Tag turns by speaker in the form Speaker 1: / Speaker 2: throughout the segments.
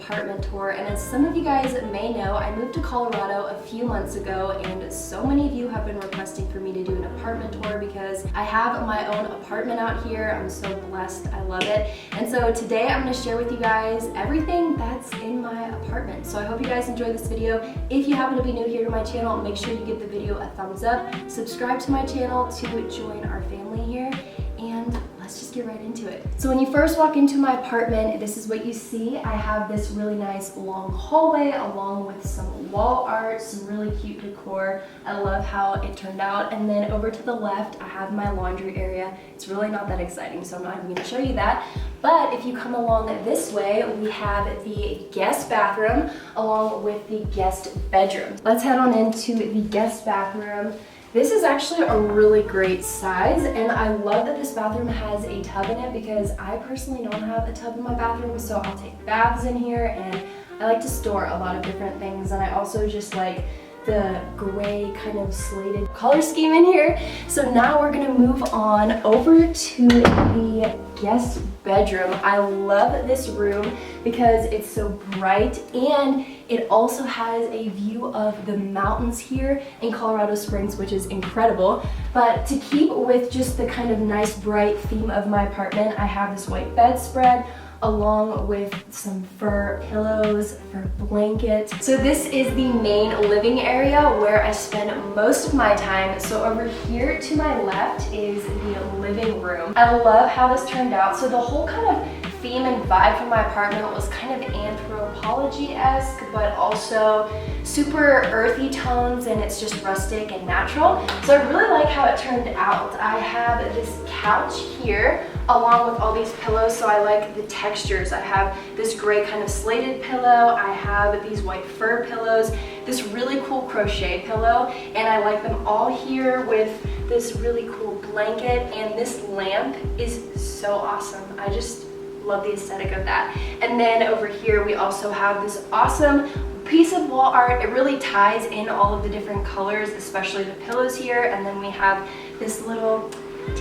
Speaker 1: apartment tour. And as some of you guys may know, I moved to Colorado a few months ago, and so many of you have been requesting for me to do an apartment tour because I have my own apartment out here. I'm so blessed, I love it. And so today I'm going to share with you guys everything that's in my apartment. So I hope you guys enjoy this video. If you happen to be new here to my channel, make sure you give the video a thumbs up, subscribe to my channel to join our family here, and let's just get right into it. So when you first walk into my apartment, this is what you see. I have this really nice long hallway along with some wall art, some really cute decor. I love how it turned out. And then over to the left, I have my laundry area. It's really not that exciting, so I'm not even gonna show you that. But if you come along this way, we have the guest bathroom along with the guest bedroom. Let's head on into the guest bathroom. This is actually a really great size, and I love that this bathroom has a tub in it because I personally don't have a tub in my bathroom, so I'll take baths in here, and I like to store a lot of different things, and I also just like the gray kind of slated color scheme in here. So now we're gonna move on over to the guest bedroom. I love this room because it's so bright, and it also has a view of the mountains here in Colorado Springs, which is incredible. But to keep with just the kind of nice bright theme of my apartment, I have this white bedspread along with some fur pillows, fur blankets. So this is the main living area where I spend most of my time. So over here to my left is the living room. I love how this turned out. So the whole kind of theme and vibe for my apartment was kind of anthropology-esque, but also super earthy tones, and it's just rustic and natural. So I really like how it turned out. I have this couch here along with all these pillows, so I like the textures. I have this gray kind of slated pillow, I have these white fur pillows, this really cool crochet pillow, and I like them all here with this really cool blanket, and this lamp is so awesome. I just love the aesthetic of that. And then over here we also have this awesome piece of wall art. It really ties in all of the different colors, especially the pillows here. And then we have this little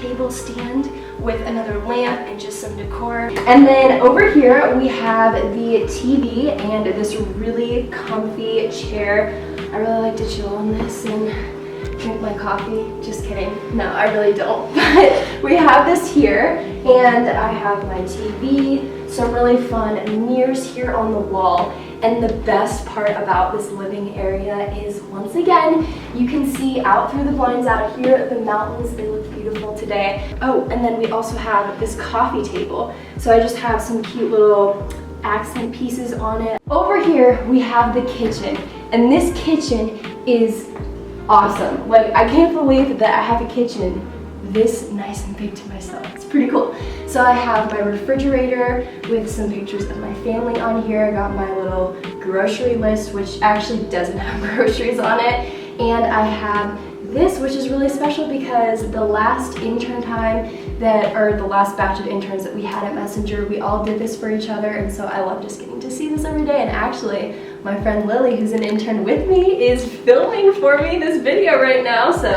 Speaker 1: table stand with another lamp and just some decor. And then over here we have the TV and this really comfy chair. I really like to chill on this and drink my coffee. Just kidding. No, I really don't. But we have this here, and I have my TV, some really fun mirrors here on the wall. And the best part about this living area is, once again, you can see out through the blinds out here, the mountains. They look beautiful today. Oh, and then we also have this coffee table. So I just have some cute little accent pieces on it. Over here, we have the kitchen, and this kitchen is awesome. Like, I can't believe that I have a kitchen this nice and big to myself. It's pretty cool. So I have my refrigerator with some pictures of my family on here. I got my little grocery list, which actually doesn't have groceries on it. And I have this, which is really special because the last intern time the last batch of interns that we had at Messenger, we all did this for each other, and so I love just getting to see this every day. And actually, my friend Lily, who's an intern with me, is filming for me this video right now, so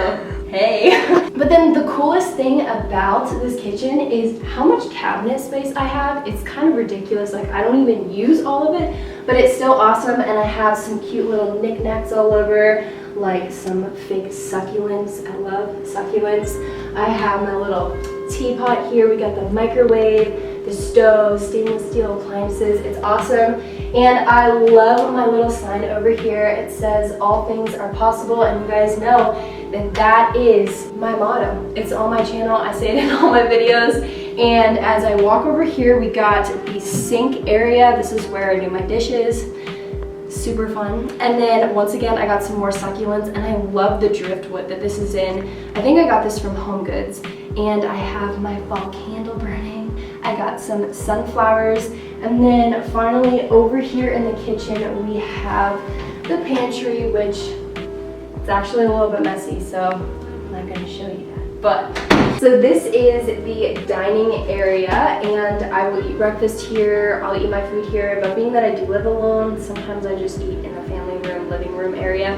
Speaker 1: hey. But then the coolest thing about this kitchen is how much cabinet space I have. It's kind of ridiculous. Like, I don't even use all of it, but it's still awesome. And I have some cute little knickknacks all over, like some fake succulents. I love succulents. I have my little teapot here. We got the microwave, the stove, stainless steel appliances. It's awesome. And I love my little sign over here. It says all things are possible, and you guys know that that is my motto. It's on my channel. I say it in all my videos. And as I walk over here, we got the sink area. This is where I do my dishes. Super fun. And then once again, I got some more succulents, and I love the driftwood that this is in. I think I got this from Homegoods. And I have my fall candle burning. I got some sunflowers. And then finally over here in the kitchen, we have the pantry, which it's actually a little bit messy, so I'm not gonna show you that. But, so this is the dining area, and I will eat breakfast here, I'll eat my food here, but being that I do live alone, sometimes I just eat in the family room, living room area.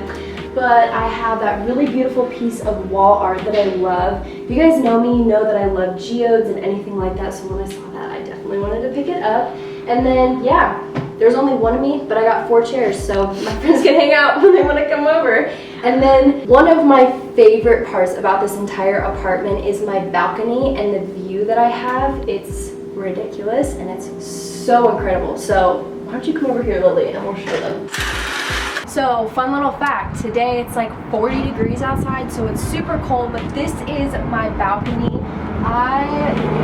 Speaker 1: But I have that really beautiful piece of wall art that I love. If you guys know me, you know that I love geodes and anything like that, so when I saw that, I definitely wanted to pick it up. And then, yeah, there's only one of me, but I got 4 chairs, so my friends can hang out when they want to come over. And then one of my favorite parts about this entire apartment is my balcony and the view that I have. It's ridiculous and it's so incredible. So why don't you come over here, Lily, and we'll show them. So, fun little fact, today it's like 40 degrees outside, so it's super cold, but this is my balcony. I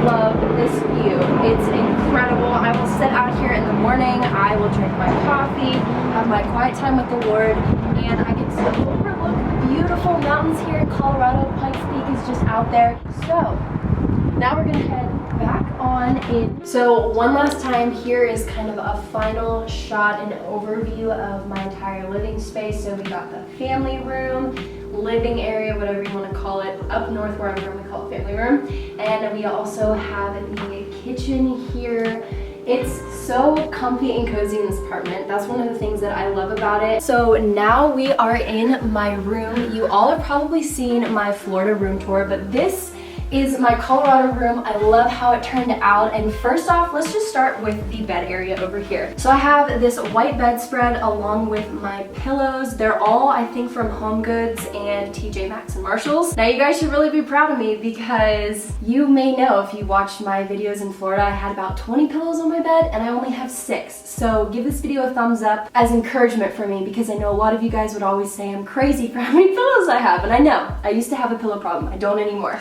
Speaker 1: love this view. It's incredible. I will sit out here in the morning, I will drink my coffee, have my quiet time with the Lord, and I get to overlook the beautiful mountains here in Colorado. Pikes Peak is just out there. So, now we're gonna head back on in. So one last time, here is kind of a final shot and overview of my entire living space. So we got the family room, living area, whatever you want to call it. Up north where I'm from, we call it family room. And we also have the kitchen here. It's so comfy and cozy in this apartment. That's one of the things that I love about it. So now we are in my room. You all have probably seen my Florida room tour, but this is my Colorado room. I love how it turned out. And first off, let's just start with the bed area over here. So I have this white bedspread along with my pillows. They're all, I think, from Homegoods and TJ Maxx and Marshalls. Now you guys should really be proud of me because you may know if you watched my videos in Florida, I had about 20 pillows on my bed and I only have 6. So give this video a thumbs up as encouragement for me because I know a lot of you guys would always say I'm crazy for how many pillows I have. And I know, I used to have a pillow problem. I don't anymore.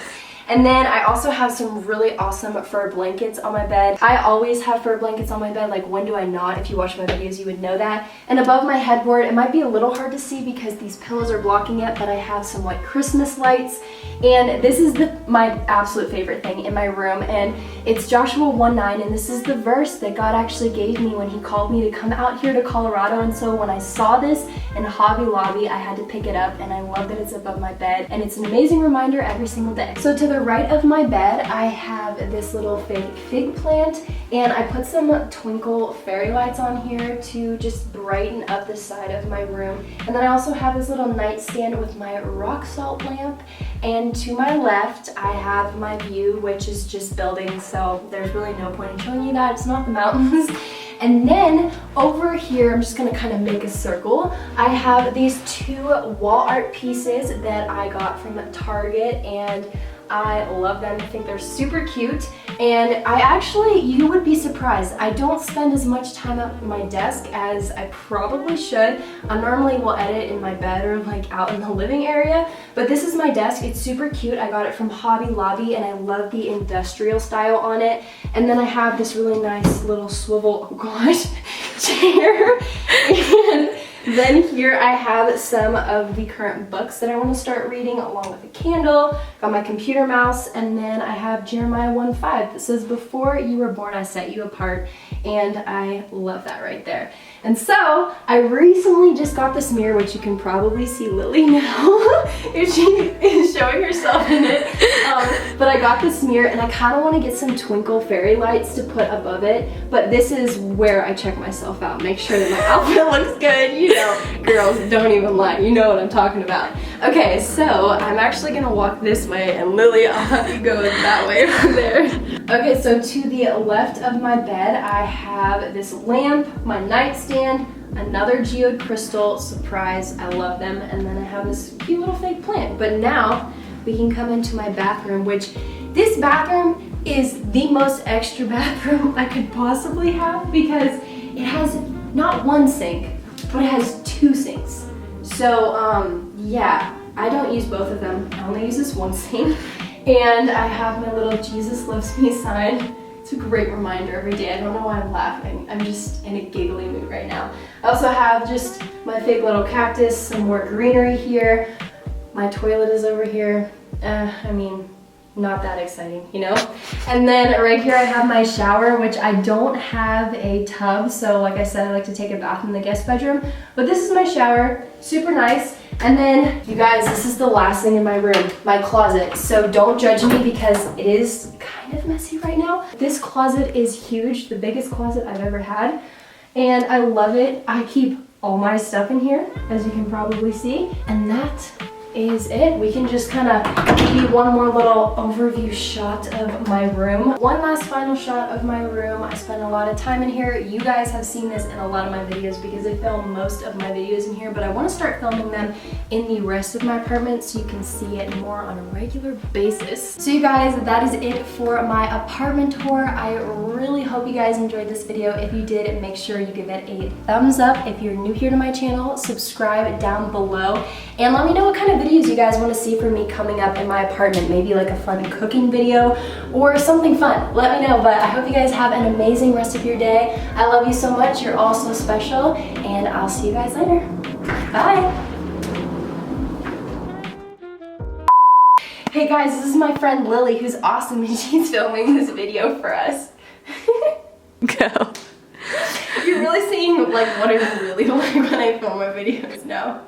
Speaker 1: And then I also have some really awesome fur blankets on my bed. I always have fur blankets on my bed, like when do I not? If you watch my videos, you would know that. And above my headboard, it might be a little hard to see because these pillows are blocking it, but I have some like Christmas lights. And this is my absolute favorite thing in my room. And it's Joshua 1:9, and this is the verse that God actually gave me when he called me to come out here to Colorado. And so when I saw this in Hobby Lobby, I had to pick it up, and I love that it's above my bed. And it's an amazing reminder every single day. So to the right of my bed, I have this little fig plant, and I put some twinkle fairy lights on here to just brighten up the side of my room. And then I also have this little nightstand with my rock salt lamp, and to my left I have my view, which is just buildings, so there's really no point in showing you that. It's not the mountains. And then over here, I'm just gonna kind of make a circle. I have these 2 wall art pieces that I got from Target, and I love them. I think they're super cute. And you would be surprised, I don't spend as much time at my desk as I probably should. I normally will edit in my bed or like out in the living area, but this is my desk. It's super cute. I got it from Hobby Lobby and I love the industrial style on it. And then I have this really nice little swivel, oh gosh, chair. And then here I have some of the current books that I want to start reading along with a candle, got my computer mouse, and then I have Jeremiah 1:5 that says, "Before you were born, I set you apart," and I love that right there. And so I recently just got this mirror, which you can probably see Lily now if she is showing herself in it. But I got this mirror and I kind of want to get some twinkle fairy lights to put above it, but this is where I check myself out, make sure that my outfit looks good. You know, girls, don't even lie, you know what I'm talking about. Okay, so I'm actually gonna walk this way, and Lily, I'll have you go that way over there. Okay, so to the left of my bed, I have this lamp, my nightstand, another geode crystal, surprise, I love them, and then I have this cute little fake plant. But now we can come into my bathroom, which this bathroom is the most extra bathroom I could possibly have because it has not one sink, but it has 2 sinks. So yeah, I don't use both of them. I only use this one sink. And I have my little Jesus loves me sign. It's a great reminder every day. I don't know why I'm laughing. I'm just in a giggly mood right now. I also have just my fake little cactus, some more greenery here. My toilet is over here. I mean, not that exciting, you know? And then right here I have my shower, which I don't have a tub, so like I said, I like to take a bath in the guest bedroom. But this is my shower, super nice. And then, you guys, this is the last thing in my room, my closet. So don't judge me because it is kind of messy right now. This closet is huge, the biggest closet I've ever had. And I love it. I keep all my stuff in here, as you can probably see. And that is it. We can just kind of give you one more little overview shot of my room. One last final shot of my room. I spent a lot of time in here. You guys have seen this in a lot of my videos because I film most of my videos in here, but I want to start filming them in the rest of my apartment so you can see it more on a regular basis. So you guys, that is it for my apartment tour. I really hope you guys enjoyed this video. If you did, make sure you give it a thumbs up. If you're new here to my channel, subscribe down below and let me know what kind of videos you guys want to see from me coming up in my apartment. Maybe like a fun cooking video or something fun. Let me know, but I hope you guys have an amazing rest of your day. I love you so much. You're all so special, and I'll see you guys later. Bye. Hey guys, this is my friend Lily, who's awesome, and she's filming this video for us.
Speaker 2: Go.
Speaker 1: You're really seeing like what I really like when I film my videos now.